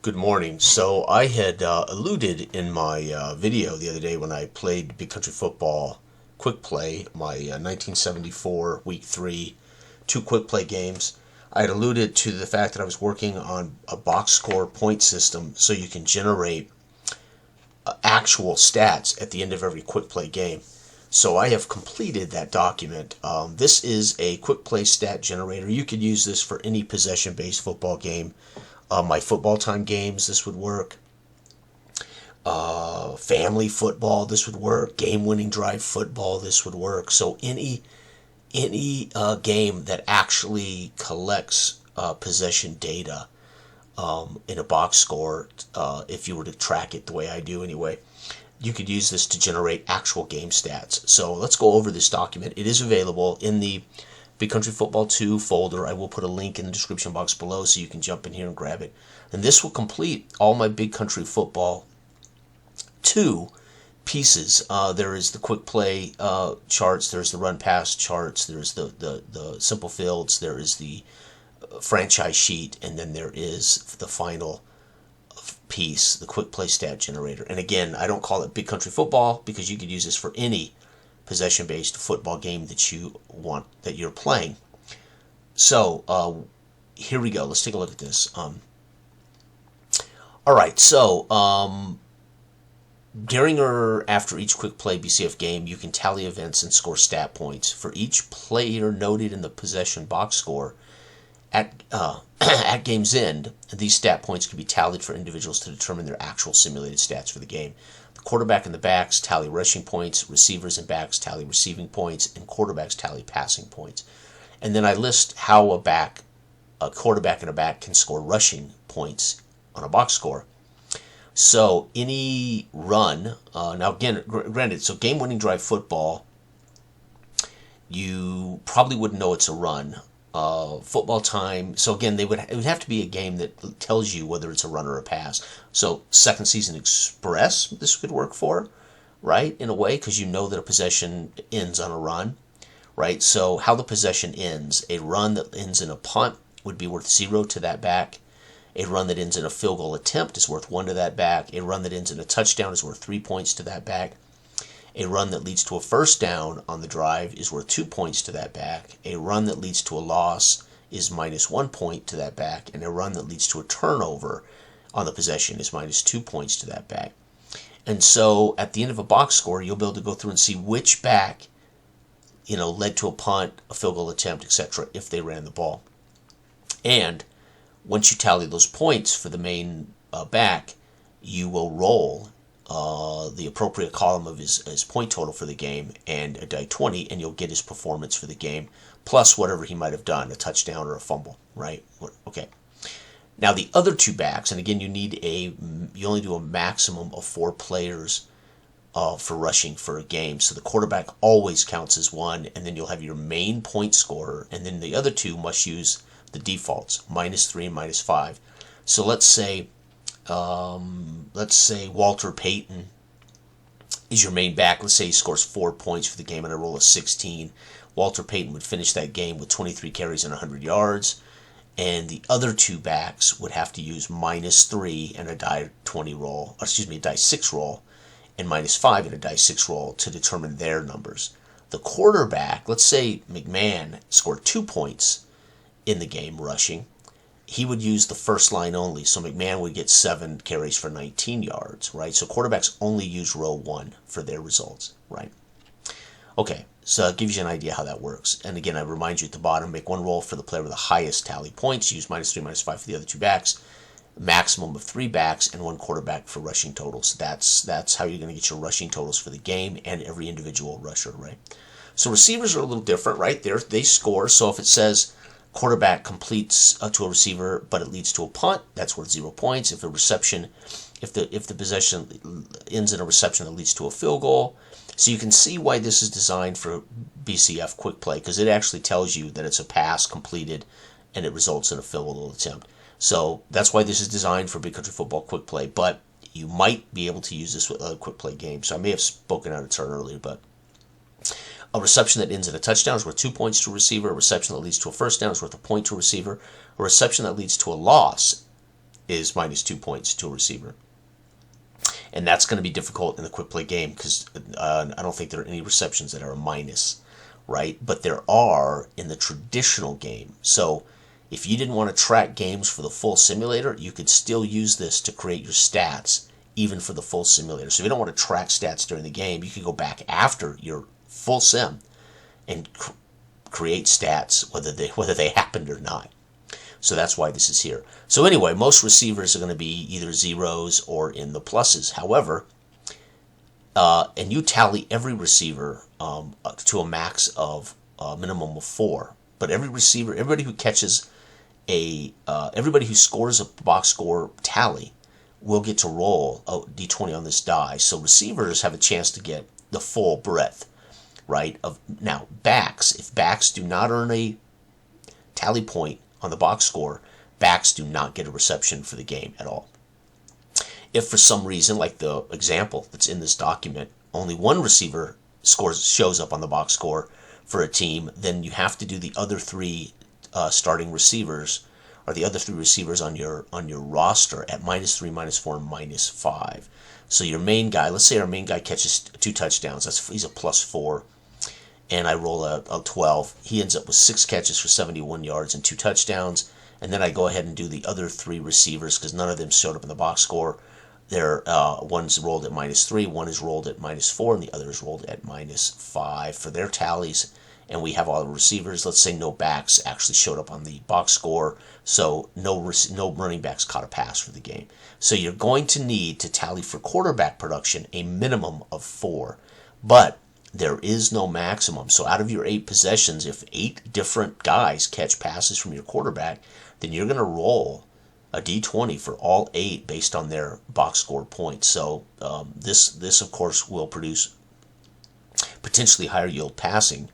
Good morning. So I had alluded in my video the other day when I played Big Country Football Quick Play, my 1974 Week 3 two Quick Play games. I had alluded to the fact that I was working on a box score point system so you can generate actual stats at the end of every Quick Play game. So I have completed that document. This is a Quick Play stat generator. You could use this for any possession-based football game. My football time games, this would work. Family football, this would work. Game-winning drive football, this would work. So any game that actually collects possession data in a box score, if you were to track it the way I do anyway, you could use this to generate actual game stats. So let's go over this document. It is available in the Big Country Football 2 folder. I will put a link in the description box below so you can jump in here and grab it. And this will complete all my Big Country Football 2 pieces. There is the quick play charts, there's the run pass charts, there's the simple fields, there is the franchise sheet, and then there is the final piece, the quick play stat generator. And again, I don't call it Big Country Football because you could use this for any possession-based football game that you want, that you're playing. So here we go. Let's take a look at this. All right. So during or after each quick play BCF game, you can tally events and score stat points for each player noted in the possession box score. At game's end, these stat points can be tallied for individuals to determine their actual simulated stats for the game. The quarterback and the backs tally rushing points, receivers and backs tally receiving points, and quarterbacks tally passing points. And then I list how a quarterback and a back can score rushing points on a box score. So any run, now again, granted, so game-winning drive football, you probably wouldn't know it's a run. Football time, so again, it would have to be a game that tells you whether it's a run or a pass. So Second Season Express, this could work for, right, in a way, because you know that a possession ends on a run, right? So how the possession ends, a run that ends in a punt would be worth 0 to that back. A run that ends in a field goal attempt is worth 1 to that back. A run that ends in a touchdown is worth 3 points to that back. A run that leads to a first down on the drive is worth 2 points to that back. A run that leads to a loss is minus 1 point to that back. And a run that leads to a turnover on the possession is minus 2 points to that back. And so at the end of a box score, you'll be able to go through and see which back, led to a punt, a field goal attempt, etc., if they ran the ball. And once you tally those points for the main back, you will roll the appropriate column of his point total for the game and a die 20, and you'll get his performance for the game, plus whatever he might have done, a touchdown or a fumble, right? Okay. Now the other two backs, and again, you only do a maximum of 4 players for rushing for a game, so the quarterback always counts as one, and then you'll have your main point scorer, and then the other two must use the defaults, -3 and -5. So let's say Walter Payton is your main back. Let's say he scores 4 points for the game and I roll a 16. Walter Payton would finish that game with 23 carries and 100 yards. And the other two backs would have to use -3 and a die 20 roll, a die 6 roll, and -5 and a die 6 roll to determine their numbers. The quarterback, let's say McMahon scored 2 points in the game rushing. He would use the first line only, so McMahon would get 7 carries for 19 yards, right? So quarterbacks only use row 1 for their results, right? Okay, so it gives you an idea how that works. And again, I remind you at the bottom, make 1 roll for the player with the highest tally points, use -3, -5 for the other 2 backs, maximum of 3 backs, and 1 quarterback for rushing totals. That's how you're going to get your rushing totals for the game and every individual rusher, right? So receivers are a little different, right? They score, so if it says quarterback completes to a receiver, but it leads to a punt, that's worth 0 points. If the possession ends in a reception that leads to a field goal. So you can see why this is designed for BCF quick play, because it actually tells you that it's a pass completed and it results in a field goal attempt. So that's why this is designed for Big Country Football quick play, but you might be able to use this with other quick play games. So I may have spoken out of turn earlier, but a reception that ends in a touchdown is worth 2 points to a receiver. A reception that leads to a first down is worth 1 point to a receiver. A reception that leads to a loss is minus 2 points to a receiver. And that's going to be difficult in the quick play game because I don't think there are any receptions that are a minus, right? But there are in the traditional game. So if you didn't want to track games for the full simulator, you could still use this to create your stats even for the full simulator. So if you don't want to track stats during the game, you can go back after your full sim and create stats whether they happened or not. So that's why this is here. So anyway, most receivers are going to be either zeros or in the pluses. However, and you tally every receiver to a max of a minimum of 4. But every receiver, everybody who catches everybody who scores a box score tally will get to roll a d20 on this die. So receivers have a chance to get the full breadth, right? Now, backs, if backs do not earn a tally point on the box score, backs do not get a reception for the game at all. If for some reason, like the example that's in this document, only one receiver shows up on the box score for a team, then you have to do the other 3 starting receivers, or the other 3 receivers on your roster at minus 3, minus 4, and minus 5. So your main guy, let's say our main guy catches 2 touchdowns, he's a plus 4, and I roll a 12. He ends up with 6 catches for 71 yards and 2 touchdowns. And then I go ahead and do the other 3 receivers because none of them showed up in the box score. One's rolled at minus 3, one is rolled at minus 4, and the other is rolled at minus 5 for their tallies. And we have all the receivers. Let's say no backs actually showed up on the box score, so no running backs caught a pass for the game. So you're going to need to tally for quarterback production a minimum of 4. But there is no maximum. So out of your 8 possessions, if 8 different guys catch passes from your quarterback, then you're going to roll a d20 for all 8 based on their box score points. So this of course will produce potentially higher yield passing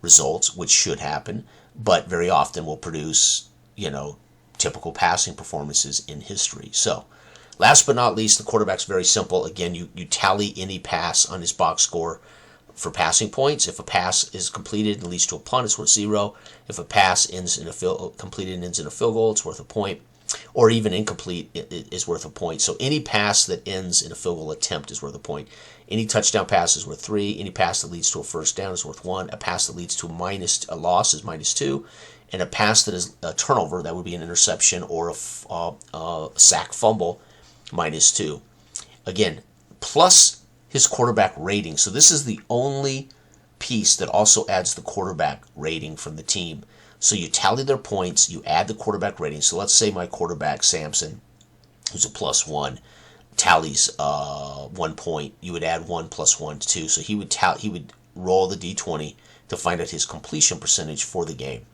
results, which should happen, but very often will produce, typical passing performances in history. So last but not least, the quarterback's very simple. Again, you tally any pass on his box score for passing points. If a pass is completed and leads to a punt, it's worth 0. If a pass ends in completed and ends in a field goal, it's worth a point. Or even incomplete is worth a point. So any pass that ends in a field goal attempt is worth a point. Any touchdown pass is worth 3. Any pass that leads to a first down is worth 1. A pass that leads to a loss is minus 2. And a pass that is a turnover, that would be an interception or a sack fumble, minus 2. Again, plus his quarterback rating. So this is the only piece that also adds the quarterback rating from the team. So you tally their points, you add the quarterback rating. So let's say my quarterback, Samson, who's a plus 1, tallies 1 point. You would add 1 plus 1 to 2. So he would roll the d20 to find out his completion percentage for the game.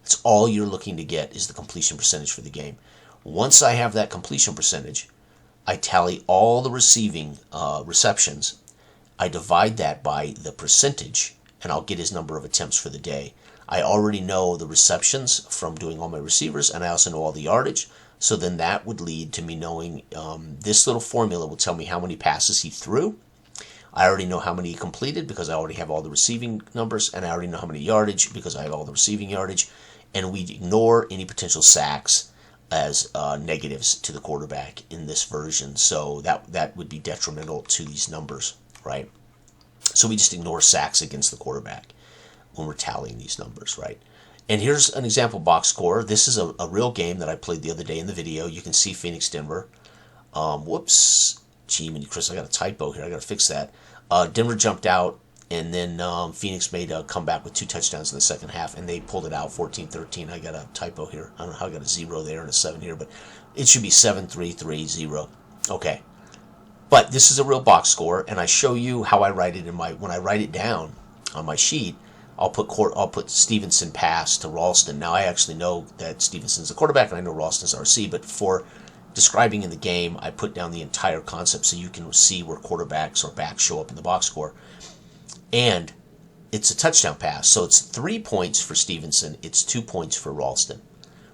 That's all you're looking to get, is the completion percentage for the game. Once I have that completion percentage, I tally all the receiving receptions. I divide that by the percentage, and I'll get his number of attempts for the day. I already know the receptions from doing all my receivers, and I also know all the yardage. So then that would lead to me knowing this little formula will tell me how many passes he threw. I already know how many he completed because I already have all the receiving numbers, and I already know how many yardage because I have all the receiving yardage. And we ignore any potential sacks as negatives to the quarterback in this version. So that would be detrimental to these numbers, right? So we just ignore sacks against the quarterback when we're tallying these numbers, right? And here's an example box score. This is a real game that I played the other day in the video. You can see Phoenix, Denver. Whoops. Gee, Chris, I got a typo here. I got to fix that. Denver jumped out, and then Phoenix made a comeback with 2 touchdowns in the second half, and they pulled it out 14-13. I got a typo here. I don't know how I got a 0 there and a 7 here, but it should be 7-3-3-0. Okay. But this is a real box score, and I show you how I write it when I write it down on my sheet. I'll put Stevenson pass to Ralston. Now I actually know that Stevenson's the quarterback, and I know Ralston's RC, but for describing in the game, I put down the entire concept so you can see where quarterbacks or backs show up in the box score. And it's a touchdown pass, so it's 3 points for Stevenson, it's 2 points for Ralston,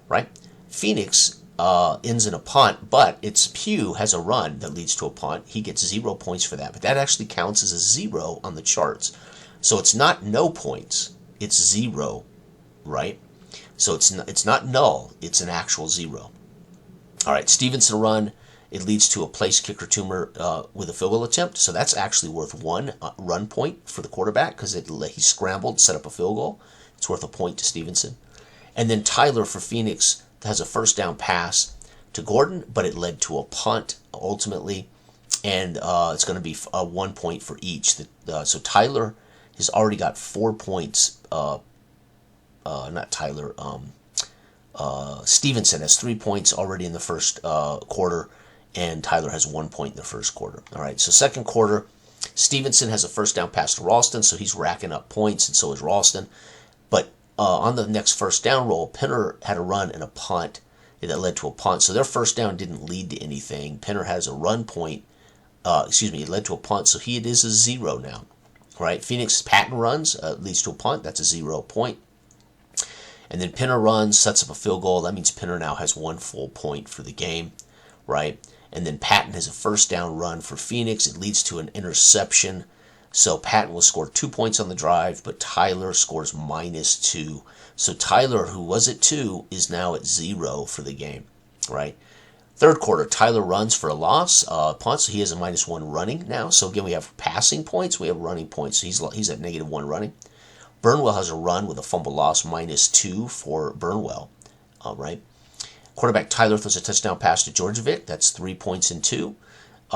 right? Phoenix ends in a punt, but its Pugh has a run that leads to a punt. He gets 0 points for that, but that actually counts as a 0 on the charts. So it's not no points, it's 0, right? So it's not null, it's an actual 0. All right, Stevenson run. It leads to a place kicker Toomer with a field goal attempt. So that's actually worth 1 run point for the quarterback because he scrambled, set up a field goal. It's worth a point to Stevenson. And then Tyler for Phoenix has a first down pass to Gordon, but it led to a punt ultimately. And it's going to be 1 point for each. So Tyler has already got 4 points. Not Tyler. Stevenson has 3 points already in the first quarter, and Tyler has 1 point in the first quarter. All right, so second quarter, Stevenson has a first down pass to Ralston, so he's racking up points, and so is Ralston. But on the next first down roll, Pinner had a run and a punt that led to a punt. So their first down didn't lead to anything. Pinner has a run point. It led to a punt, so it is a 0 now. All right, Phoenix Patton runs, leads to a punt. That's a 0 point. And then Pinner runs, sets up a field goal. That means Pinner now has 1 full point for the game, right? And then Patton has a first down run for Phoenix. It leads to an interception. So Patton will score 2 points on the drive, but Tyler scores -2. So Tyler, who was at 2, is now at 0 for the game, right? Third quarter, Tyler runs for a loss, punt, so he has a -1 running now. So again, we have passing points, we have running points. So he's at -1 running. Burnwell has a run with a fumble loss, -2 for Burnwell. All right. Quarterback Tyler throws a touchdown pass to Georgievic. That's 3 points and 2.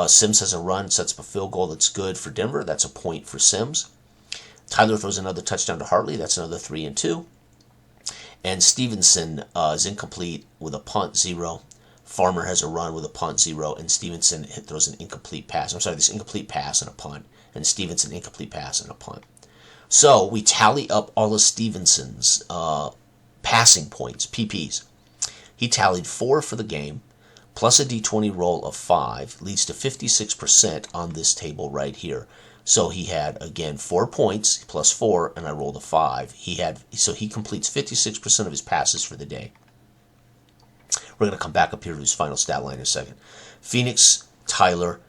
Sims has a run, sets up a field goal that's good for Denver. That's a point for Sims. Tyler throws another touchdown to Hartley. That's another 3 and 2. And Stevenson is incomplete with a punt, 0. Farmer has a run with a punt, 0. And Stevenson throws an incomplete pass. This incomplete pass and a punt. And Stevenson incomplete pass and a punt. So we tally up all of Stevenson's passing points, PPs. He tallied 4 for the game, plus a D20 roll of 5, leads to 56% on this table right here. So he had, again, 4 points, plus 4, and I rolled a 5. So he completes 56% of his passes for the day. We're going to come back up here to his final stat line in a second. Phoenix, Tyler,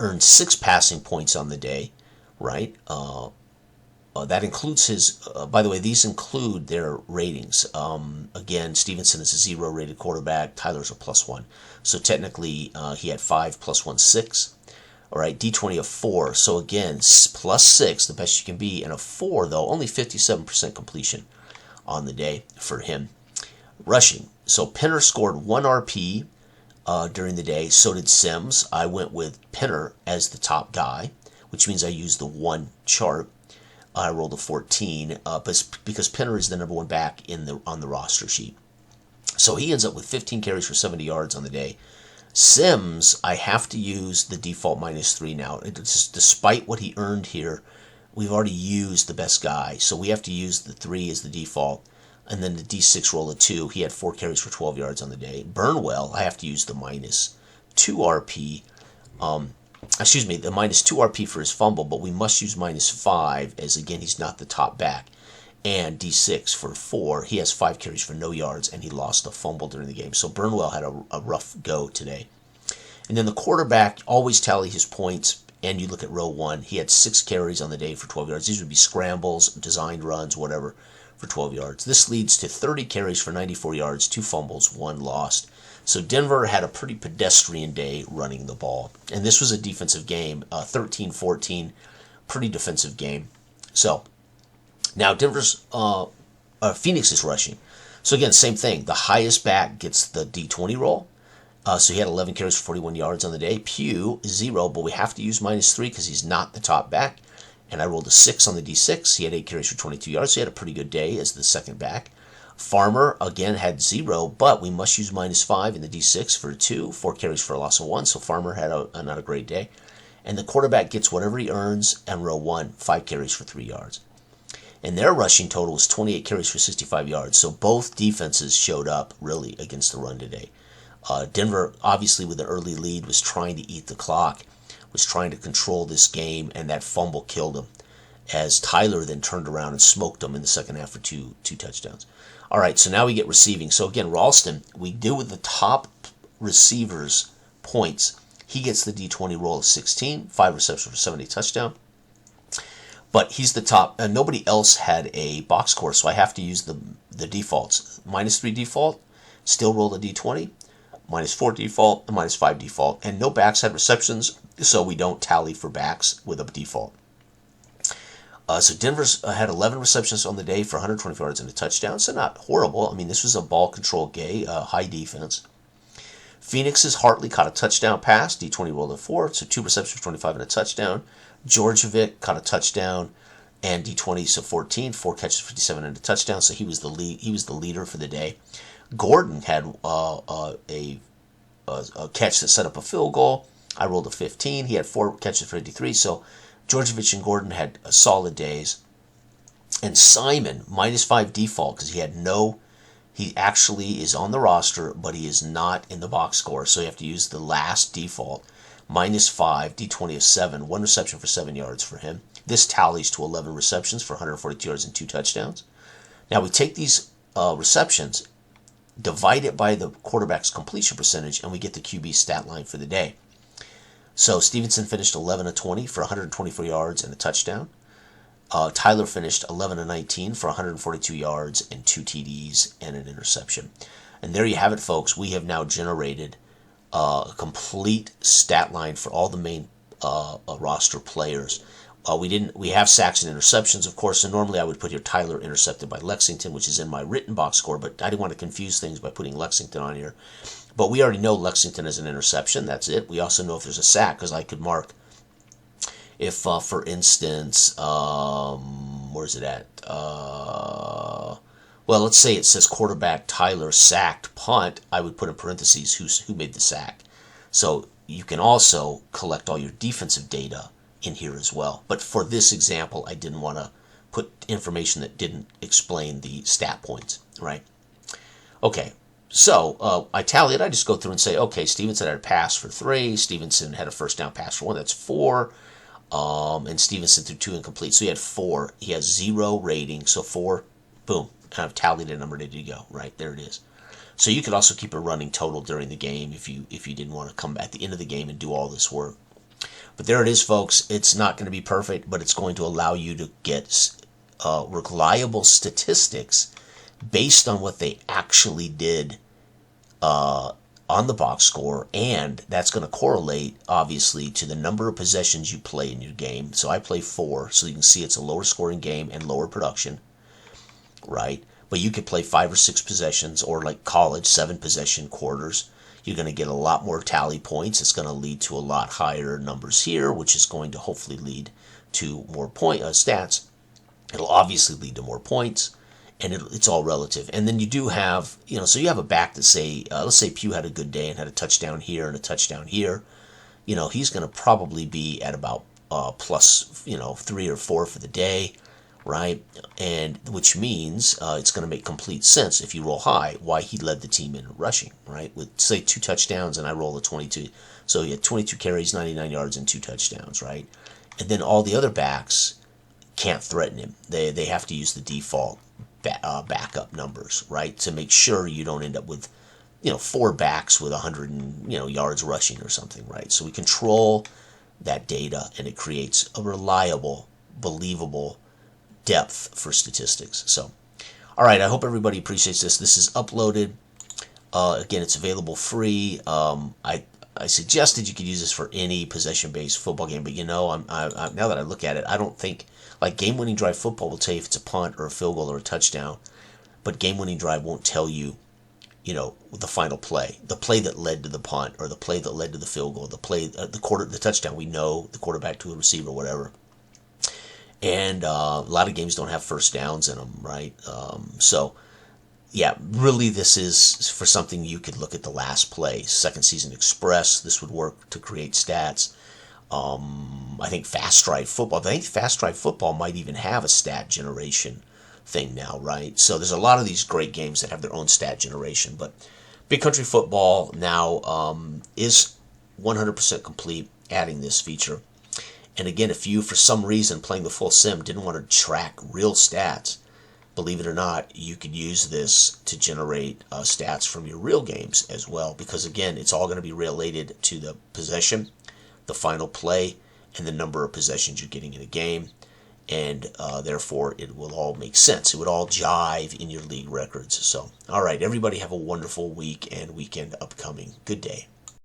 earned 6 passing points on the day, right? That includes his, by the way, these include their ratings. Again, Stevenson is a 0 rated quarterback. Tyler's a +1. So technically, he had 5 plus 1, 6. All right, D20 of 4. So again, +6, the best you can be. And a 4, though, only 57% completion on the day for him. Rushing. So Pinner scored 1 RP during the day. So did Sims. I went with Pinner as the top guy, which means I used the 1 chart. I rolled a 14, because Pinner is the number 1 back on the roster sheet. So he ends up with 15 carries for 70 yards on the day. Sims, I have to use the default -3 now. Despite what he earned here, we've already used the best guy. So we have to use the 3 as the default. And then the D6 roll of 2. He had 4 carries for 12 yards on the day. Burnwell, I have to use the -2 RP. The -2 RP for his fumble, but we must use -5 as, again, he's not the top back. And D6 for 4. He has 5 carries for no yards, and he lost a fumble during the game. So Burnwell had a rough go today. And then the quarterback, always tally his points, and you look at row 1. He had 6 carries on the day for 12 yards. These would be scrambles, designed runs, whatever, for 12 yards. This leads to 30 carries for 94 yards, 2 fumbles, 1 lost. So Denver had a pretty pedestrian day running the ball. And this was a defensive game, 13-14, pretty defensive game. So now Phoenix is rushing. So again, same thing. The highest back gets the D20 roll. So he had 11 carries for 41 yards on the day. Pugh is 0, but we have to use -3 because he's not the top back. And I rolled a 6 on the D6. He had 8 carries for 22 yards. So he had a pretty good day as the second back. Farmer, again, had 0, but we must use -5 in the D6 for 2, 4 carries for a loss of 1, so Farmer had not a great day. And the quarterback gets whatever he earns, and row 1, 5 carries for 3 yards. And their rushing total was 28 carries for 65 yards, so both defenses showed up, really, against the run today. Denver, obviously, with an early lead, was trying to eat the clock, was trying to control this game, and that fumble killed him, as Tyler then turned around and smoked him in the second half for two touchdowns. All right, so now we get receiving. So again, Ralston, we deal with the top receivers' points. He gets the D20 roll of 16, 5 receptions for 70 touchdown. But he's the top. Nobody else had a box score, so I have to use the defaults. -3 default, still roll a D20. -4 default, and -5 default. And no backs had receptions, so we don't tally for backs with a default. So Denver had 11 receptions on the day for 124 yards and a touchdown, so not horrible. I mean, this was a ball control game, high defense. Phoenix's Hartley caught a touchdown pass. D20 rolled a 4, so 2 receptions for 25 and a touchdown. Georgievic caught a touchdown, and D20 so 14, 4 catches for 57 and a touchdown. So he was the lead. He was the leader for the day. Gordon had a catch that set up a field goal. I rolled a 15. He had 4 catches for 53. So Georgievic and Gordon had solid days. And Simon, -5 default, because he actually is on the roster, but he is not in the box score. So you have to use the last default. -5, D20 is 7, 1 reception for 7 yards for him. This tallies to 11 receptions for 142 yards and 2 touchdowns. Now we take these receptions, divide it by the quarterback's completion percentage, and we get the QB stat line for the day. So Stevenson finished 11 of 20 for 124 yards and a touchdown. Tyler finished 11 of 19 for 142 yards and 2 TDs and an interception. And there you have it, folks. We have now generated a complete stat line for all the main roster players. We have sacks and interceptions, of course, and normally I would put here Tyler intercepted by Lexington, which is in my written box score, but I didn't want to confuse things by putting Lexington on here. But we already know Lexington is an interception. That's it. We also know if there's a sack, because I could mark if, for instance, where's it at? Well, let's say it says quarterback Tyler sacked punt. I would put in parentheses who made the sack. So you can also collect all your defensive data in here as well. But for this example, I didn't want to put information that didn't explain the stat points, right? Okay. So I tally it. I just go through and say, okay, Stevenson had a pass for 3. Stevenson had a first down pass for 1. That's 4. And Stevenson threw 2 incomplete. So he had 4. He has 0 rating. So 4, boom, kind of tallied a number, ready to go. Right, there it is. So you could also keep a running total during the game if you didn't want to come at the end of the game and do all this work. But there it is, folks. It's not going to be perfect, but it's going to allow you to get reliable statistics based on what they actually did on the box score, and that's going to correlate, obviously, to the number of possessions you play in your game. So I play 4, so you can see it's a lower scoring game and lower production, right? But you could play 5 or 6 possessions, or like college, 7 possession quarters. You're going to get a lot more tally points. It's going to lead to a lot higher numbers here, which is going to hopefully lead to more stats. It'll obviously lead to more points, and it's all relative. And then you do have, so you have a back that say, let's say Pugh had a good day and had a touchdown here and a touchdown here. He's going to probably be at about plus, 3 or 4 for the day, right? And which means it's going to make complete sense if you roll high why he led the team in rushing, right? With, say, 2 touchdowns and I roll a 22. So he had 22 carries, 99 yards, and 2 touchdowns, right? And then all the other backs can't threaten him. They have to use the default backup numbers, right, to make sure you don't end up with 4 backs with 100 yards rushing or something, right? So we control that data, and it creates a reliable, believable depth for statistics. So all right, I hope everybody appreciates this. This is uploaded, again, it's available free. I suggested you could use this for any possession-based football game, but now that I look at it, I don't think, like, game-winning drive football will tell you if it's a punt or a field goal or a touchdown, but game-winning drive won't tell you, the final play, the play that led to the punt or the play that led to the field goal, the play, the touchdown. We know the quarterback to a receiver, whatever. And a lot of games don't have first downs in them, right? So, yeah, really this is for something you could look at the last play. Second Season Express, this would work to create stats. I think Fast Drive Football might even have a stat generation thing now, right? So there's a lot of these great games that have their own stat generation, but Big Country Football now is 100% complete, adding this feature. And again, if you, for some reason, playing the full sim, didn't want to track real stats, believe it or not, you could use this to generate stats from your real games as well, because again, it's all going to be related to the possession, the final play, and the number of possessions you're getting in a game. and therefore it will all make sense. It would all jive in your league records. So, all right, everybody have a wonderful week and weekend upcoming. Good day.